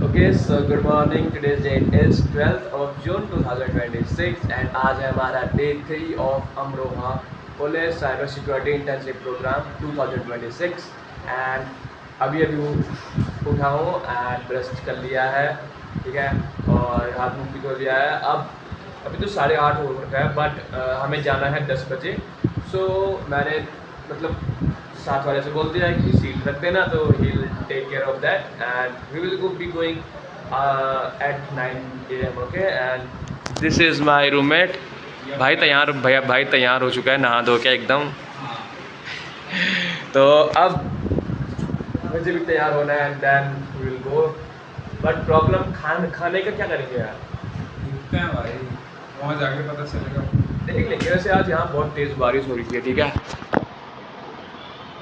Okay, so good morning. Today's date is 12th of June 2026 and आज है हमारा day 3 of Amroha police cyber security internship programme 2026 and अभी उठा हूँ and brush कर लिया है, ठीक है, और हाथ मुँह भी धो लिया है। अब अभी तो 8:30 हो रखा है बट हमें जाना है 10 बजे। सो मैंने मतलब साथ वाले से बोल दिया है कि सीट रख देना, तो he will take care of that and we will be going at 9 AM। Okay, and this is my roommate. भाई तैयार हो चुका है नहा धो के एकदम। तो अब मुझे भी तैयार होना है and then we will go. But problem खाने का क्या करेंगे यार? दिखते हैं भाई, वहाँ जाके पता चलेगा। देख लेंगे। वैसे आज यहाँ बहुत तेज़ बारिश हो रही है, ठीक है।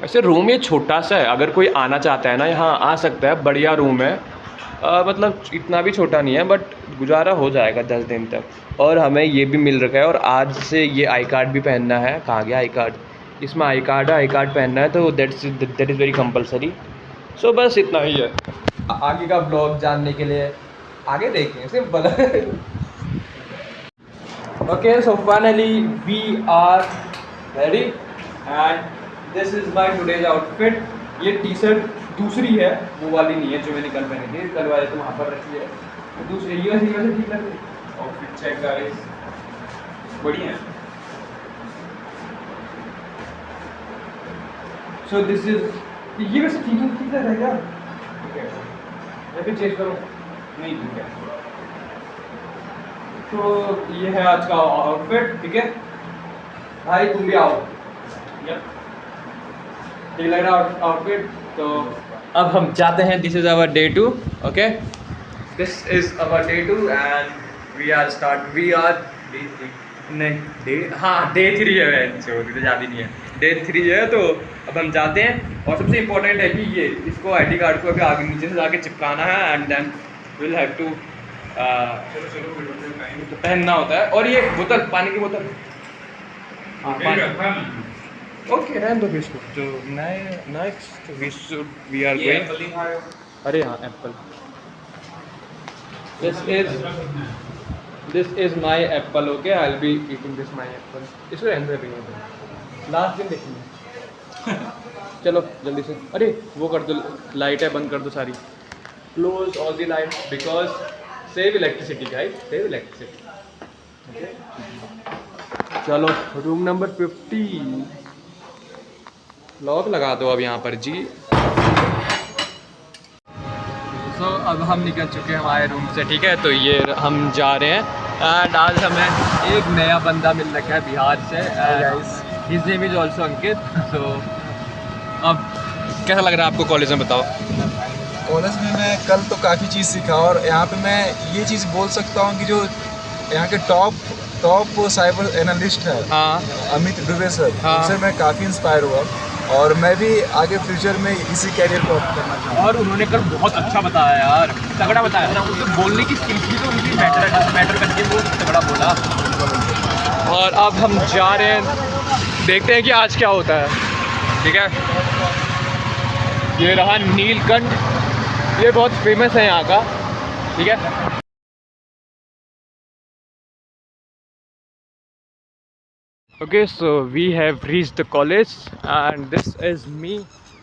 वैसे रूम ये छोटा सा है, अगर कोई आना चाहता है ना यहाँ आ सकता है, बढ़िया रूम है। मतलब इतना भी छोटा नहीं है बट गुजारा हो जाएगा 10 दिन तक। और हमें ये भी मिल रखा है और आज से ये आई कार्ड भी पहनना है। कहाँ गया आई कार्ड? इसमें आई कार्ड है, आई कार्ड पहनना है, तो दैट इज़ वेरी कंपलसरी। सो बस इतना ही है। आगे का ब्लॉग जानने के लिए आगे देखें, simple. Okay, so finally we are ready and this is my today's outfit. ये टी शर्ट दूसरी है, वो वाली नहीं है जो मैंने कल पहनी थी। कल वाले तो वहाँ पर रखी है, तो दूसरी ये वैसे ठीक लग रही है। आउटफिट चेक गाइस, बढ़िया है। सो दिस इज ये वैसे ठीक लग रहा है क्या? ठीक है, या फिर चेंज करो? नहीं ठीक है। तो ये है आज का आउटफिट, ठीक है भाई, तुम भी आओ। ठीक लग रहा है आउटफिट? तो अब हम जाते हैं। This is our day 2। Okay, this is our day 2 and we are day 3 है। सॉरी, तो ज़्यादा नहीं है, डे 3 है। तो अब हम जाते हैं और सबसे इम्पोर्टेंट है कि ये इसको आईडी कार्ड को अभी आगे नीचे से जाके चिपकाना है and then will have to चलो टाइम तो पहनना होता है। और ये बोतल, पानी की बोतल, हाँ पानी। रखा। ओके, रहने दो फिर इसको। जो नेक्स्ट वी आर ये गोइंग। एप्पल ही खाओ। अरे हाँ, Apple. This is my Apple. Okay, I will be eating this my Apple. इसको रहने देंगे, लास्ट दिन देखेंगे। चलो जल्दी से। अरे वो कर दो, लाइट है बंद कर दो सारी। Close all the light because save electricity guys, save electricity. चलो रूम नंबर 50 लॉक लगा दो अब यहाँ पर जी। सो अब हम निकल चुके हैं हमारे रूम से, ठीक है। तो ये हम जा रहे हैं एंड आज हमें एक नया बंदा मिल रखा है बिहार से। हिज नेम इज ऑल्सो अंकित। तो अब कैसा लग रहा है आपको कॉलेज में, बताओ? कॉलेज में मैं कल तो काफ़ी चीज़ सीखा और यहाँ पे मैं ये चीज़ बोल सकता हूँ कि जो यहाँ के टॉप साइबर एनालिस्ट है, हाँ अमित दुबे सर, हाँ। उनसे मैं काफ़ी इंस्पायर हुआ और मैं भी आगे फ्यूचर में इसी कैरियर को ऑप्ट करना चाहूँगा। और उन्होंने कल बहुत अच्छा बताया यार, तगड़ा बताया ना। उनको बोलने की स्किल्स भी तो उनकी मैटर करके वो तगड़ा बोला। और अब हम जा रहे हैं, देखते हैं कि आज क्या होता है, ठीक है। ये रहा नीलकंठ, ये बहुत फेमस है यहाँ का, ठीक है। Okay, so we have reached the college and this is me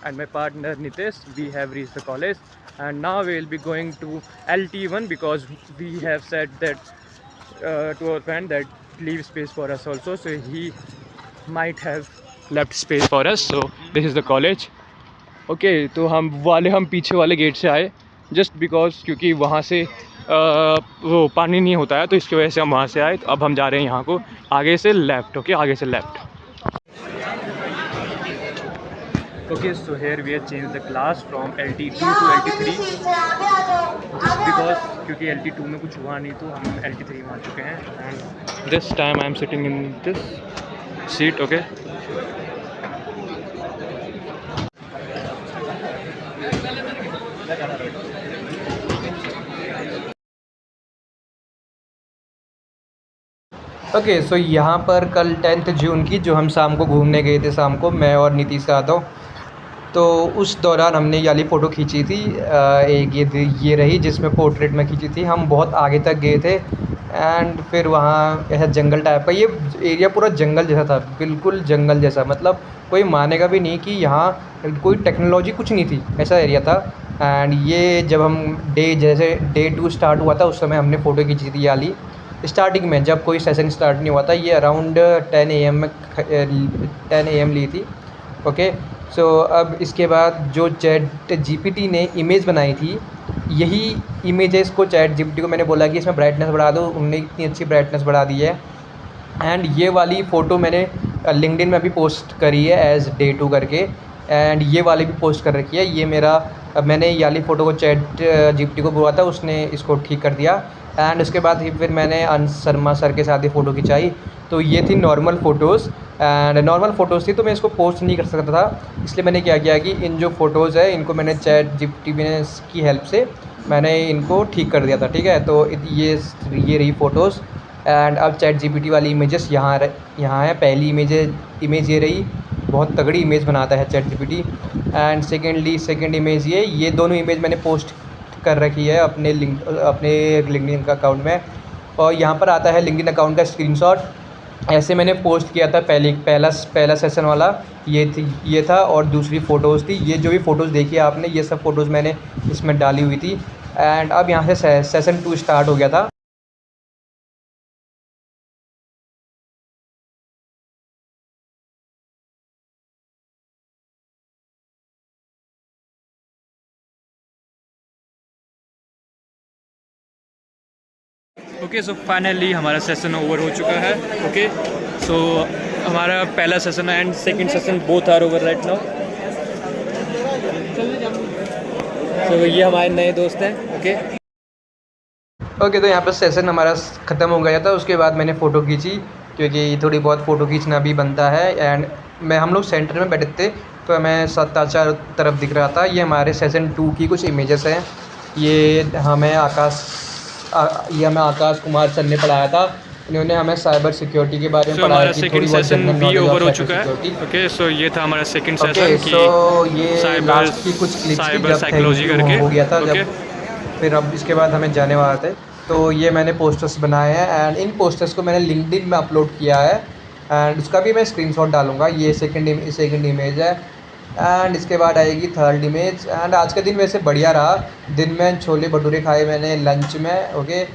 and my partner Nitesh. We have reached the college and now we will be going to LT1 because we have said that to our friend that leave space for us also, so he might have left space for us. So this is the college. Okay, तो हम पीछे वाले gate से आए just because, क्योंकि वहाँ से वो पानी नहीं होता है, तो इसकी वजह से हम वहाँ से आए। तो अब हम जा रहे हैं यहाँ को आगे से लेफ़्ट। ओके, आगे से left. Okay, so here we have change the class from LT2 to LT3 just because, क्योंकि LT2 में कुछ हुआ नहीं तो हम LT3 में आ चुके हैं and this time I am sitting in this seat. Okay, okay, so यहाँ पर कल 10th जून की जो हम शाम को घूमने गए थे, शाम को मैं और नीतीश यादव, तो उस दौरान हमने ये वाली फ़ोटो खींची थी। एक ये रही जिसमें पोर्ट्रेट में खींची थी। हम बहुत आगे तक गए थे एंड फिर वहाँ ऐसा जंगल टाइप का, ये एरिया पूरा जंगल जैसा था, बिल्कुल जंगल जैसा, मतलब कोई मानेगा भी नहीं कि यहाँ कोई टेक्नोलॉजी कुछ नहीं थी, ऐसा एरिया था। एंड ये जब हम डे 2 स्टार्ट हुआ था उस समय हमने फ़ोटो खींची थी ये वाली। स्टार्टिंग में जब कोई सेशन स्टार्ट नहीं हुआ था, ये अराउंड 10 AM में 10 AM ली थी। ओके, सो अब इसके बाद जो चैट जीपीटी ने इमेज बनाई थी, यही इमेजेस को चैट जीपीटी को मैंने बोला कि इसमें ब्राइटनेस बढ़ा दो, उन्होंने इतनी अच्छी ब्राइटनेस बढ़ा दी है। एंड ये वाली फ़ोटो मैंने लिंक्डइन में भी पोस्ट करी है एज़ डे 2 करके, एंड ये वाली भी पोस्ट कर रखी है। ये मेरा मैंने ये वाली फ़ोटो को चैट जीपीटी को बोला था, उसने इसको ठीक कर दिया। एंड उसके बाद फिर मैंने अंश शर्मा सर के साथ ही फ़ोटो खिंचाई। तो ये थी normal photos, and normal photos थी तो मैं इसको पोस्ट नहीं कर सकता था, इसलिए मैंने क्या किया कि इन जो फ़ोटोज़ है इनको मैंने चैट जीपीटी की हेल्प से मैंने इनको ठीक कर दिया था। ठीक है, तो ये रही फ़ोटोज़। एंड अब चैट जीपीटी वाली इमेजेस यहाँ है। पहली इमेज ये रही, बहुत तगड़ी इमेज बनाता है chat GPT. And second image ये दोनों इमेज मैंने पोस्ट कर रखी है अपने लिंक्डइन का अकाउंट में। और यहाँ पर आता है लिंक्डइन अकाउंट का स्क्रीनशॉट। ऐसे मैंने पोस्ट किया था पहला सेशन वाला ये था, और दूसरी फ़ोटोज़ थी। ये जो भी फ़ोटोज़ देखी आपने, ये सब फ़ोटोज़ मैंने इसमें डाली हुई थी। एंड अब यहाँ से सेशन 2 स्टार्ट हो गया था। ओके, सो फाइनली हमारा सेशन ओवर हो चुका है। ओके, सो हमारा पहला session and second session both are over right now. So ये हमारे नए दोस्त हैं। ओके, तो यहाँ पर सेशन हमारा ख़त्म हो गया था। उसके बाद मैंने फ़ोटो खींची, क्योंकि थोड़ी बहुत फ़ोटो खींचना भी बनता है। एंड हम लोग सेंटर में बैठे थे तो हमें चारों तरफ दिख रहा था। ये हमारे सेशन 2 की कुछ इमेजेस हैं। ये हमें आकाश कुमार सर ने पढ़ाया था। इन्होंने हमें साइबर सिक्योरिटी के बारे में पढ़ाया हमारा कि सेकंड थोड़ी बहुत सेशन जनरल भी नॉलेज ओवर हो ऑफ चुका है। सिक्योरिटी। ओके, सो ये था हमारा सेकंड ओके, सेशन की सो ये साइबर लास्ट की कुछ क्लिप्स थी साइबर जब साइकोलॉजी थैंक यू करके। हो गया था। ओके, जब फिर अब इसके बाद हमें जाने वाले थे, तो ये मैंने पोस्टर्स बनाए हैं एंड इन पोस्टर्स को मैंने लिंक्डइन में अपलोड किया है। एंड उसका भी मैं स्क्रीनशॉट डालूंगा। ये सेकंड इमेज है एंड इसके बाद आएगी थर्ड इमेज। एंड आज का दिन वैसे बढ़िया रहा। दिन में छोले भटूरे खाए मैंने लंच में। ओके,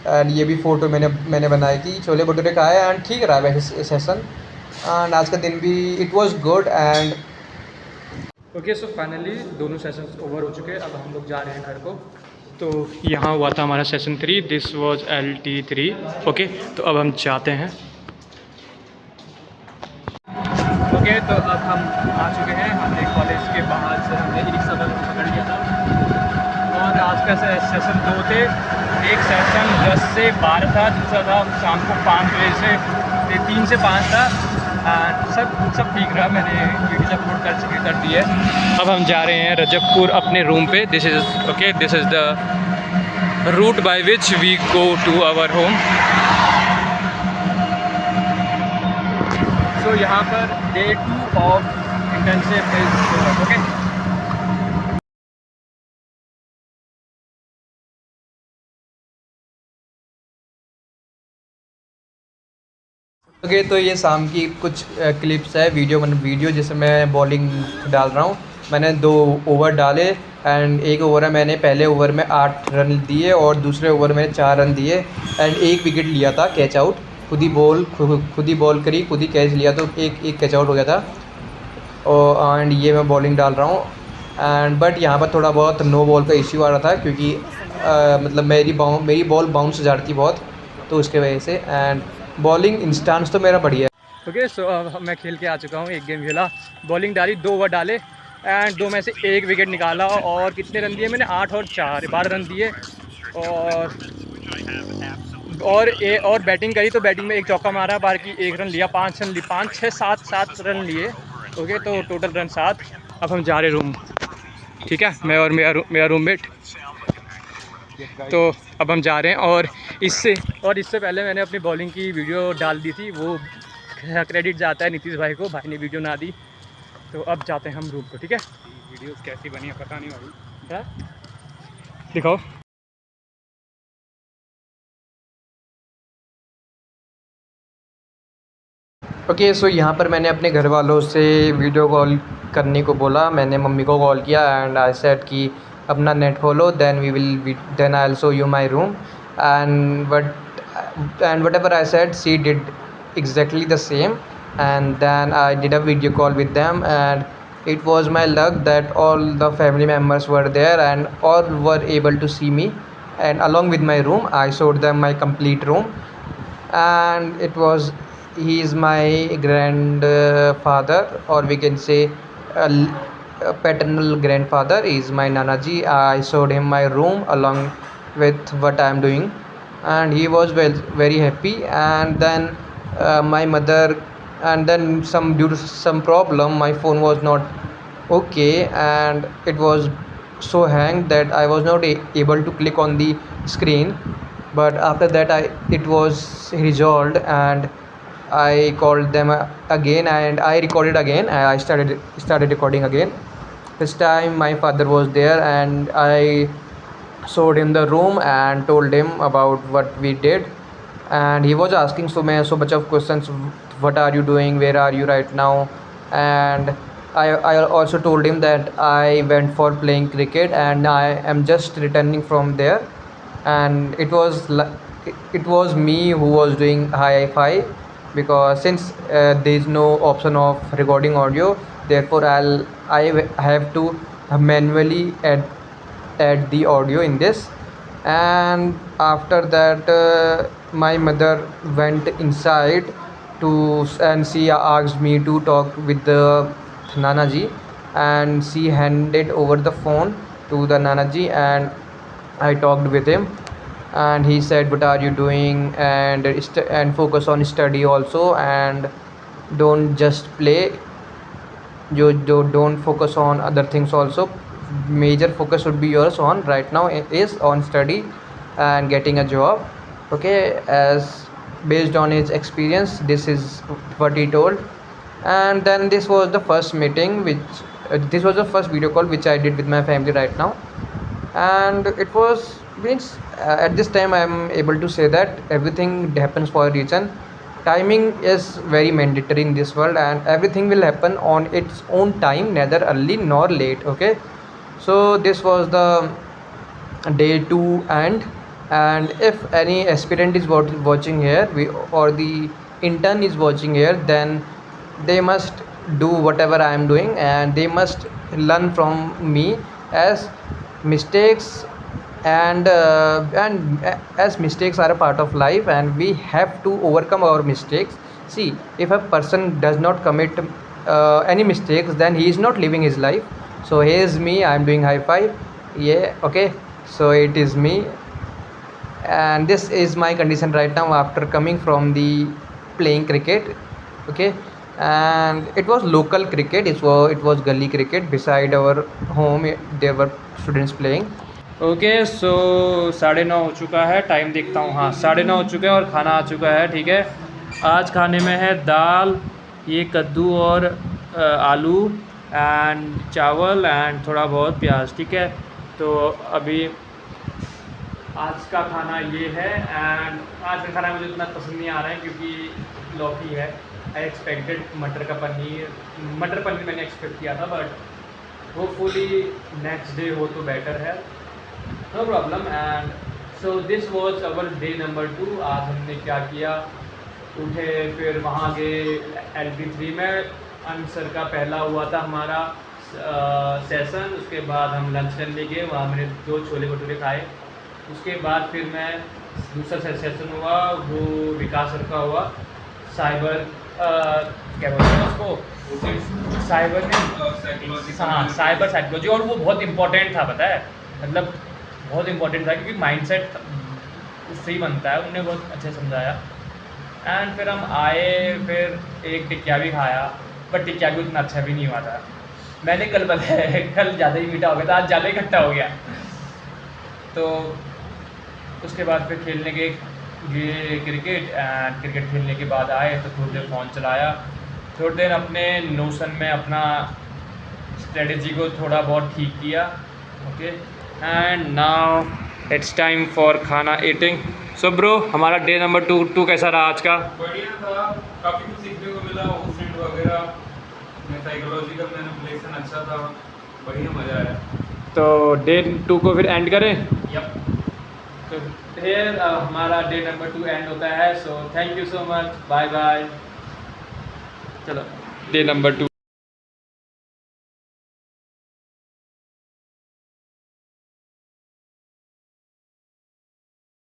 एंड ये भी फ़ोटो मैंने बनाई थी, छोले भटूरे खाए एंड ठीक रहा वैसे सेशन। एंड आज का दिन भी it was good. And okay, so finally दोनों सेशंस ओवर हो चुके हैं। अब हम लोग जा रहे हैं घर को। तो यहाँ हुआ था हमारा session 3, this was LT3। Okay, तो अब हम जाते हैं। ओके, तो अब हम आ चुके हैं। हमने कॉलेज के बाहर से हमने ई रिक्शा पकड़ लिया था और आज का सेशन 2 थे। एक सेशन 10 से 12 था, दूसरा था शाम को 5 बजे से 3 से 5 था। सब ठीक रहा। मैंने वीडियो अपलोड कर दी है। अब हम जा रहे हैं रजबपुर अपने रूम पे। This is the route by which we go to our home. So यहाँ पर day 2 of internship is over. Okay, okay, तो ये शाम की कुछ क्लिप्स है, वीडियो जिसमें मैं बॉलिंग डाल रहा हूँ। मैंने 2 ओवर डाले एंड एक ओवर है मैंने पहले ओवर में 8 रन दिए और दूसरे ओवर में 4 रन दिए एंड 1 विकेट लिया था, कैच आउट। खुद ही बॉल करी, खुद ही कैच लिया, तो एक कैच आउट हो गया था। और एंड ये मैं बॉलिंग डाल रहा हूँ एंड बट यहाँ पर थोड़ा बहुत नो बॉल का इश्यू आ रहा था, क्योंकि मतलब मेरी बॉल बाउंस जा रही थी बहुत, तो उसके वजह से। एंड बॉलिंग इंस्टांस तो मेरा बढ़िया है। ओके, सो अब मैं खेल के आ चुका हूँ। एक गेम खेला, बॉलिंग डाली, 2 ओवर डाले एंड 2 में से 1 विकेट निकाला। और कितने रन दिए मैंने? 8 और 4 12 रन दिए। और बैटिंग करी तो बैटिंग में 1 चौका मारा, बाकी 1 रन लिया, 5 रन लिए, 5 6 7 रन लिए। ओके, तो टोटल रन 7। अब हम जा रहे रूम। ठीक है, मैं और मेरा रूममेट। तो अब हम जा रहे हैं। और इससे पहले मैंने अपनी बॉलिंग की वीडियो डाल दी थी, वो क्रेडिट जाता है नीतीश भाई को, भाई ने वीडियो ना दी। तो अब जाते हैं हम रूम को। ठीक है। वीडियोस कैसी बनी है पता नहीं भाई। क्या दिखाओ। ओके, सो यहाँ पर मैंने अपने घर वालों से वीडियो कॉल करने को बोला। मैंने मम्मी को कॉल किया एंड आई सेड कि अपना नेट खोलो, then I will show you my room and whatever I said she did exactly the same. And then I did a video call with them, and it was my luck that all the family members were there and all were able to see me. And along with my room, I showed them my complete room. And he is my grandfather, or we can say a paternal grandfather. He is my nanaji. I showed him my room along with what I am doing, and he was very happy. And then my mother, and then due to some problem, my phone was not okay, and it was so hanged that I was not able to click on the screen. But after that, it was resolved, and I called them again, and I recorded again. I started recording again. This time my father was there, and I showed him the room and told him about what we did. And he was asking so much of questions. What are you doing? Where are you right now? And I also told him that I went for playing cricket and I am just returning from there. And it was me who was doing hi-fi, because since there is no option of recording audio, therefore I have to manually add the audio in this. And after that, my mother went inside and she asked me to talk with the nanaji, and she handed over the phone to the nanaji, and I talked with him. And he said, what are you doing? And focus on study also, and don't just play. You don't focus on other things also. Major focus should be yours on right now is on study and getting a job. Okay, as based on his experience, this is what he told. And then this was the first meeting this was the first video call which I did with my family right now. And it was means at this time I am able to say that everything happens for a reason. Timing is very mandatory in this world, and everything will happen on its own time, neither early nor late. Okay, so this was the day 2 end. And if any aspirant is watching here, or the intern is watching here, then they must do whatever I am doing, and they must learn from me, as mistakes and as mistakes are a part of life, and we have to overcome our mistakes. See, if a person does not commit any mistakes, then he is not living his life. So here's me, I'm doing high five. Yeah, okay, so it is me, and this is my condition right now after coming from the playing cricket. Okay, and it was local cricket. It was gully cricket beside our home. There were students playing. Okay, so 9:30 हो चुका है। Time देखता हूँ, हाँ 9:30 हो चुके हैं और खाना आ चुका है। ठीक है, आज खाने में है दाल, ये कद्दू और आलू एंड चावल एंड थोड़ा बहुत प्याज। ठीक है, तो अभी आज का खाना ये है। एंड आज का खाना मुझे इतना पसंद नहीं आ रहा है क्योंकि लौकी है। आई एक्सपेक्टेड मटर पनीर मैंने एक्सपेक्ट किया था, बट होपफुली नेक्स्ट डे हो तो बेटर है, no problem. And so this was our day number 2। आज हमने क्या किया, उठे, फिर वहाँ गए LP3 में। आंसर का पहला हुआ था हमारा सेशन। उसके बाद हम लंच करने गए, वहाँ मैंने 2 छोले भटूरे खाए। उसके बाद फिर मैं दूसरा सेशन हुआ, वो विकास सर का हुआ, साइबर क्या बोलते हैं उसको, साइबर नहीं, हाँ साइबर साइकोलॉजी। और वो बहुत इम्पोर्टेंट था, पता है, मतलब बहुत इम्पोर्टेंट था क्योंकि माइंडसेट उससे ही बनता है। उन्होंने बहुत अच्छे समझाया। एंड फिर हम आए, फिर एक टिक्किया भी खाया, पर टिक्किया भी उतना अच्छा भी नहीं हुआ था। मैंने कल कल ज़्यादा ही मीठा हो गया था, आज ज़्यादा ही खट्टा हो गया। तो उसके बाद फिर खेलने गए क्रिकेट। एंड क्रिकेट खेलने के बाद आए तो थोड़ी देर फ़ोन चलाया, थोड़ी देर अपने नोशन में अपना स्ट्रेटजी को थोड़ा बहुत ठीक किया। Okay, and now it's time for खाना ईटिंग। सो ब्रो, हमारा डे नंबर टू कैसा रहा आज का? बढ़िया था, काफ़ी कुछ सीखने को मिला, ओसेंट वगैरह में साइकोलॉजिकल मैनिपुलेशन अच्छा था, बढ़िया मज़ा आया। तो डे 2 को फिर एंड करें। यप। तो फिर हमारा डे नंबर 2 एंड होता है। So thank you so much, bye bye. चलो, डे नंबर 2।